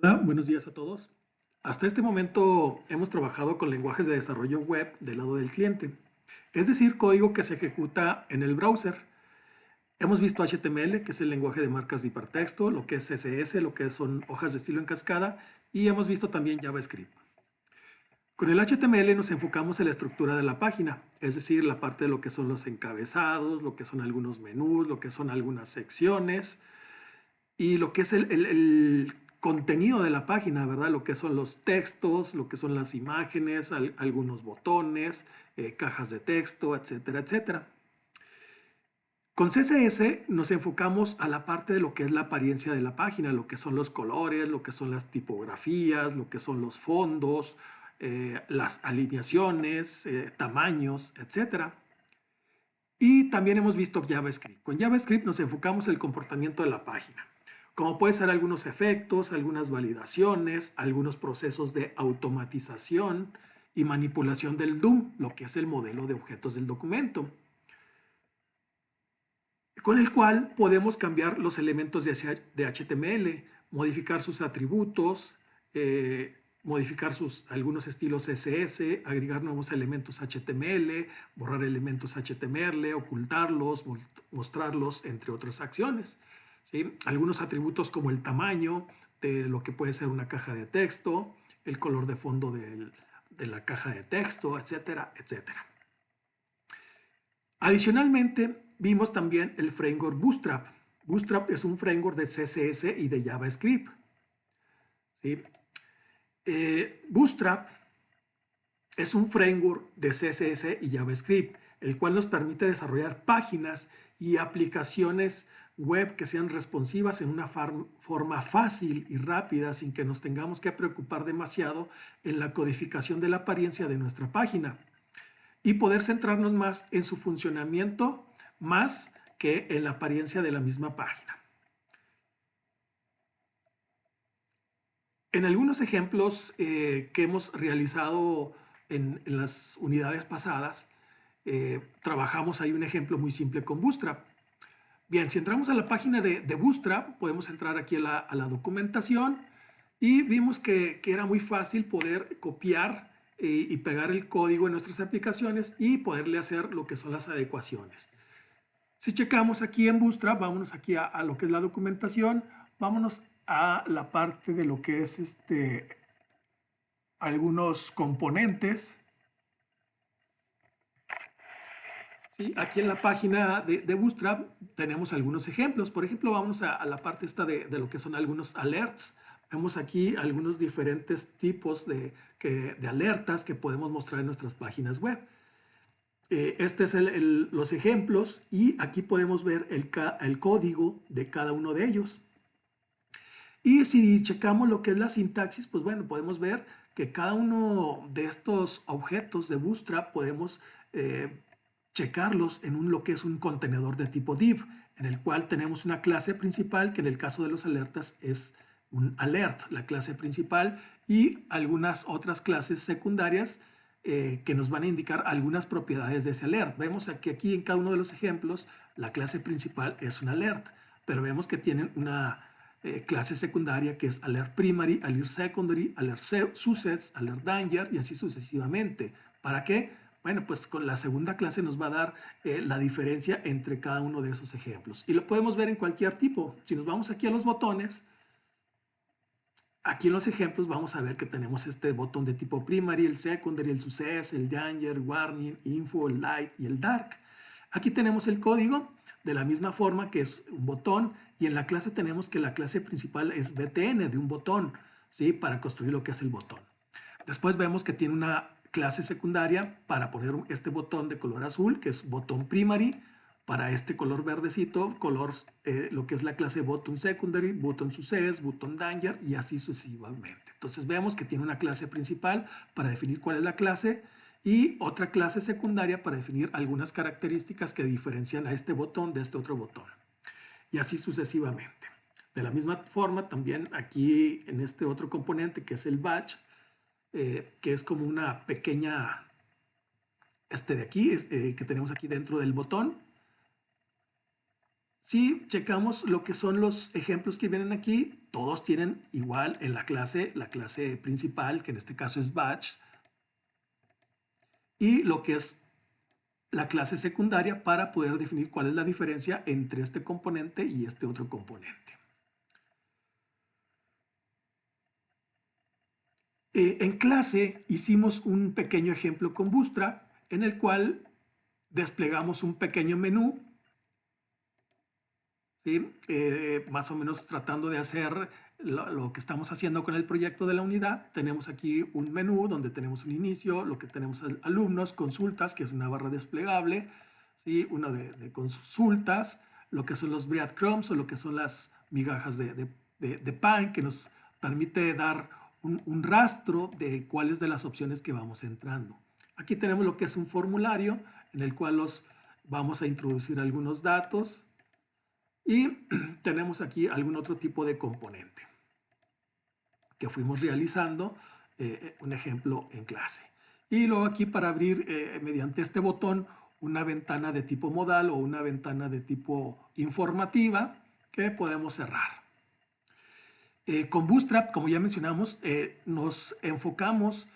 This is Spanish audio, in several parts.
Hola, buenos días a todos. Hasta este momento hemos trabajado con lenguajes de desarrollo web del lado del cliente, es decir, código que se ejecuta en el browser. Hemos visto HTML, que es el lenguaje de marcas de hipertexto, lo que es CSS, lo que son hojas de estilo en cascada, y hemos visto también JavaScript. Con el HTML nos enfocamos en la estructura de la página, es decir, la parte de lo que son los encabezados, lo que son algunos menús, lo que son algunas secciones, y lo que es el contenido de la página, ¿verdad? Lo que son los textos, lo que son las imágenes, algunos botones, cajas de texto, etcétera, etcétera. Con CSS nos enfocamos a la parte de lo que es la apariencia de la página, lo que son los colores, lo que son las tipografías, lo que son los fondos, las alineaciones, tamaños, etcétera. Y también hemos visto JavaScript. Con JavaScript nos enfocamos en el comportamiento de la página, como puede ser algunos efectos, algunas validaciones, algunos procesos de automatización y manipulación del DOM, lo que es el modelo de objetos del documento, con el cual podemos cambiar los elementos de HTML, modificar sus atributos, modificar algunos estilos CSS, agregar nuevos elementos HTML, borrar elementos HTML, ocultarlos, mostrarlos, entre otras acciones. ¿Sí? Algunos atributos como el tamaño de lo que puede ser una caja de texto, el color de fondo de la caja de texto, etcétera, etcétera. Adicionalmente, vimos también el framework Bootstrap. Bootstrap es un framework de CSS y de JavaScript. ¿Sí? Bootstrap es un framework de CSS y JavaScript, el cual nos permite desarrollar páginas y aplicaciones web que sean responsivas en una forma fácil y rápida, sin que nos tengamos que preocupar demasiado en la codificación de la apariencia de nuestra página, y poder centrarnos más en su funcionamiento más que en la apariencia de la misma página. En algunos ejemplos que hemos realizado en las unidades pasadas, trabajamos ahí un ejemplo muy simple con Bootstrap. Bien, si entramos a la página de Bootstrap, podemos entrar aquí a la documentación y vimos que era muy fácil poder copiar y pegar el código en nuestras aplicaciones y poderle hacer lo que son las adecuaciones. Si checamos aquí en Bootstrap, vámonos aquí a lo que es la documentación, vámonos a la parte de lo que es algunos componentes. ¿Sí? Aquí en la página de Bootstrap tenemos algunos ejemplos. Por ejemplo, vamos a la parte esta de lo que son algunos alerts. Vemos aquí algunos diferentes tipos de alertas que podemos mostrar en nuestras páginas web. Este es los ejemplos y aquí podemos ver el código de cada uno de ellos. Y si checamos lo que es la sintaxis, pues bueno, podemos ver que cada uno de estos objetos de Bootstrap podemos checarlos en lo que es un contenedor de tipo div, en el cual tenemos una clase principal que en el caso de los alertas es un alert, la clase principal, y algunas otras clases secundarias que nos van a indicar algunas propiedades de ese alert. Vemos que aquí en cada uno de los ejemplos la clase principal es un alert, pero vemos que tienen una clase secundaria que es alert primary, alert secondary, alert susets, alert danger y así sucesivamente. ¿Para qué? Bueno, pues con la segunda clase nos va a dar la diferencia entre cada uno de esos ejemplos. Y lo podemos ver en cualquier tipo. Si nos vamos aquí a los botones, aquí en los ejemplos vamos a ver que tenemos este botón de tipo primary, el secondary, el success, el danger, warning, info, el light y el dark. Aquí tenemos el código de la misma forma que es un botón, y en la clase tenemos que la clase principal es btn de un botón, ¿sí? Para construir lo que es el botón. Después vemos que tiene una clase secundaria para poner este botón de color azul, que es botón primary, para este color verdecito, lo que es la clase button secondary, button success, button danger y así sucesivamente. Entonces vemos que tiene una clase principal para definir cuál es la clase y otra clase secundaria para definir algunas características que diferencian a este botón de este otro botón y así sucesivamente. De la misma forma, también aquí en este otro componente que es el batch, que es como una pequeña, de aquí, que tenemos aquí dentro del botón, Si checamos lo que son los ejemplos que vienen aquí, todos tienen igual en la clase principal, que en este caso es batch, y lo que es la clase secundaria para poder definir cuál es la diferencia entre este componente y este otro componente. En clase hicimos un pequeño ejemplo con Bootstrap en el cual desplegamos un pequeño menú, ¿sí? Más o menos tratando de hacer lo que estamos haciendo con el proyecto de la unidad. Tenemos aquí un menú donde tenemos un inicio, lo que tenemos alumnos, consultas, que es una barra desplegable, ¿sí? Una de consultas, lo que son los breadcrumbs o lo que son las migajas de pan, que nos permite dar un rastro de cuáles de las opciones que vamos entrando. Aquí tenemos lo que es un formulario en el cual vamos a introducir algunos datos y tenemos aquí algún otro tipo de componente que fuimos realizando, un ejemplo en clase. Y luego aquí para abrir mediante este botón una ventana de tipo modal o una ventana de tipo informativa que podemos cerrar. Con Bootstrap, como ya mencionamos, nos enfocamos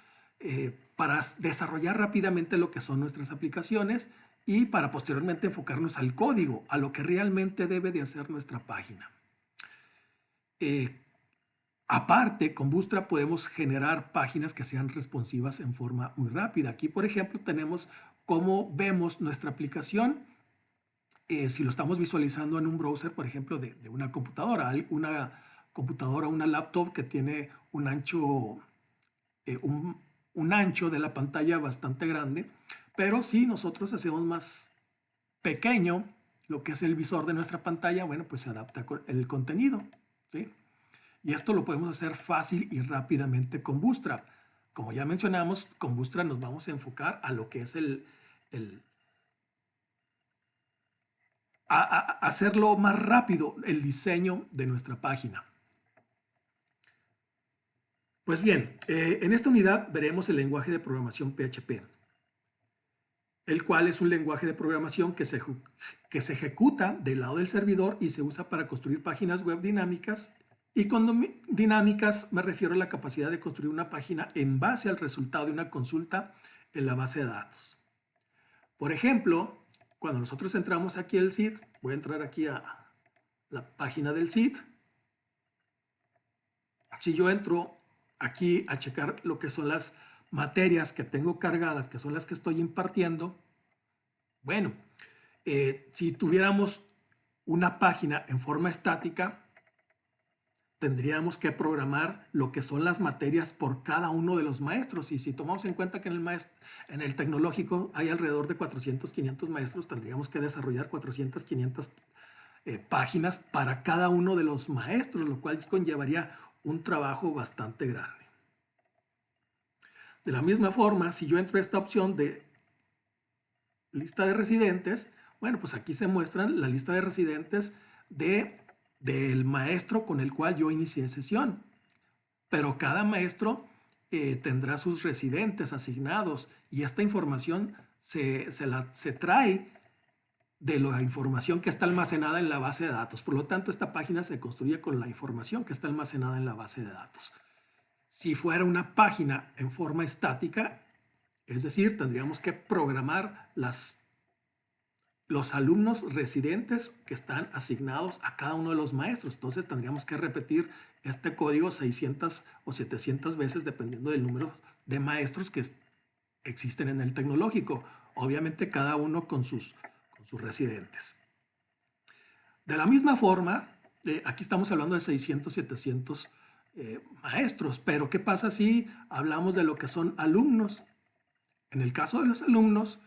para desarrollar rápidamente lo que son nuestras aplicaciones y para posteriormente enfocarnos al código, a lo que realmente debe de hacer nuestra página. Aparte, con Bootstrap podemos generar páginas que sean responsivas en forma muy rápida. Aquí, por ejemplo, tenemos cómo vemos nuestra aplicación. Si lo estamos visualizando en un browser, por ejemplo, de una computadora, una laptop que tiene un ancho, un ancho de la pantalla bastante grande, pero si nosotros hacemos más pequeño lo que es el visor de nuestra pantalla, bueno, pues se adapta el contenido, ¿sí? Y esto lo podemos hacer fácil y rápidamente con Bootstrap. Como ya mencionamos, con Bootstrap nos vamos a enfocar a lo que es hacerlo más rápido el diseño de nuestra página. Pues bien, en esta unidad veremos el lenguaje de programación PHP, el cual es un lenguaje de programación que se ejecuta del lado del servidor y se usa para construir páginas web dinámicas. Y con dinámicas me refiero a la capacidad de construir una página en base al resultado de una consulta en la base de datos. Por ejemplo, cuando nosotros entramos aquí al SIT, voy a entrar aquí a la página del SIT. Si yo entro aquí a checar lo que son las materias que tengo cargadas, que son las que estoy impartiendo, bueno, si tuviéramos una página en forma estática, tendríamos que programar lo que son las materias por cada uno de los maestros. Y si tomamos en cuenta que en el tecnológico hay alrededor de 400, 500 maestros, tendríamos que desarrollar 400, 500 páginas para cada uno de los maestros, lo cual conllevaría un trabajo bastante grande. De la misma forma, si yo entro a esta opción de lista de residentes, bueno, pues aquí se muestran la lista de residentes del maestro con el cual yo inicié sesión. Pero cada maestro tendrá sus residentes asignados y esta información se trae de la información que está almacenada en la base de datos. Por lo tanto, esta página se construye con la información que está almacenada en la base de datos. Si fuera una página en forma estática, es decir, tendríamos que programar los alumnos residentes que están asignados a cada uno de los maestros. Entonces tendríamos que repetir este código 600 o 700 veces dependiendo del número de maestros que existen en el tecnológico. Obviamente cada uno con sus residentes. De la misma forma, aquí estamos hablando de 600, 700 maestros, pero ¿qué pasa si hablamos de lo que son alumnos? En el caso de los alumnos,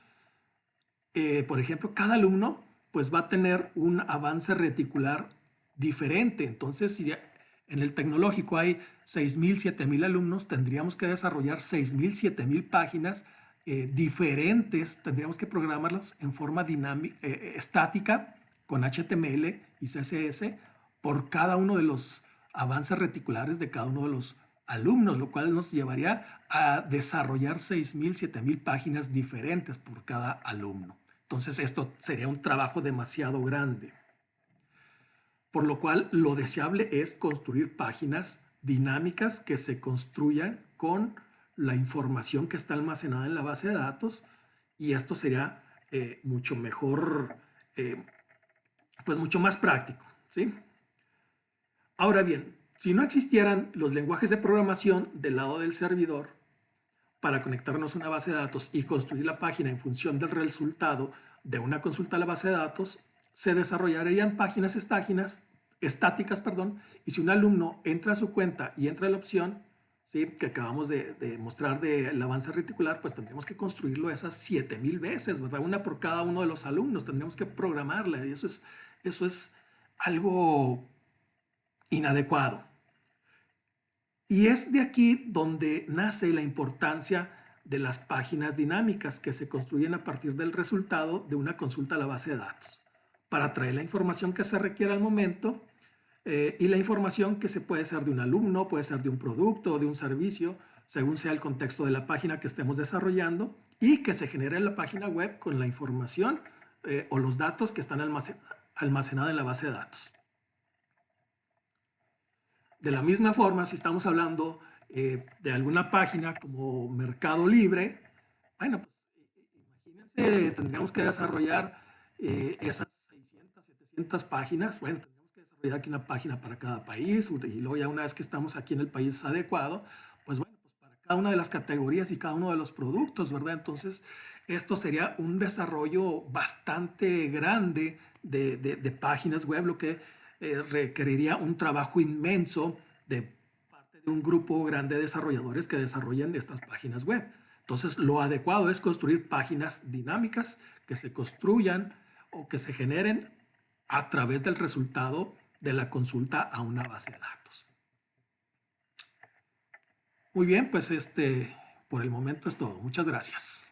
por ejemplo, cada alumno pues va a tener un avance reticular diferente. Entonces, si en el tecnológico hay 6,000, 7,000 alumnos, tendríamos que desarrollar 6,000, 7,000 páginas diferentes. Tendríamos que programarlas en forma estática con HTML y CSS por cada uno de los avances reticulares de cada uno de los alumnos, lo cual nos llevaría a desarrollar 6,000, 7,000 páginas diferentes por cada alumno. Entonces esto sería un trabajo demasiado grande. Por lo cual, lo deseable es construir páginas dinámicas que se construyan con la información que está almacenada en la base de datos, y esto sería mucho mejor, pues mucho más práctico, ¿sí? Ahora bien, si no existieran los lenguajes de programación del lado del servidor para conectarnos a una base de datos y construir la página en función del resultado de una consulta a la base de datos, se desarrollarían páginas estáticas, y si un alumno entra a su cuenta y entra a la opción, ¿sí?, que acabamos de mostrar del avance reticular, pues tendríamos que construirlo esas 7000 veces, ¿verdad? Una por cada uno de los alumnos, tendríamos que programarla, y eso es algo inadecuado. Y es de aquí donde nace la importancia de las páginas dinámicas que se construyen a partir del resultado de una consulta a la base de datos, para traer la información que se requiere al momento, y la información que se puede ser de un alumno, puede ser de un producto o de un servicio, según sea el contexto de la página que estemos desarrollando, y que se genere en la página web con la información o los datos que están almacenados en la base de datos. De la misma forma, si estamos hablando de alguna página como Mercado Libre, bueno, pues imagínense, tendríamos que desarrollar esas 600, 700 páginas. Bueno, tendríamos que desarrollar aquí una página para cada país, y luego ya una vez que estamos aquí en el país adecuado, pues bueno, pues para cada una de las categorías y cada uno de los productos, ¿verdad? Entonces, esto sería un desarrollo bastante grande de páginas web, lo que requeriría un trabajo inmenso de parte de un grupo grande de desarrolladores que desarrollen estas páginas web. Entonces, lo adecuado es construir páginas dinámicas que se construyan o que se generen a través del resultado de la consulta a una base de datos. Muy bien, pues por el momento es todo. Muchas gracias.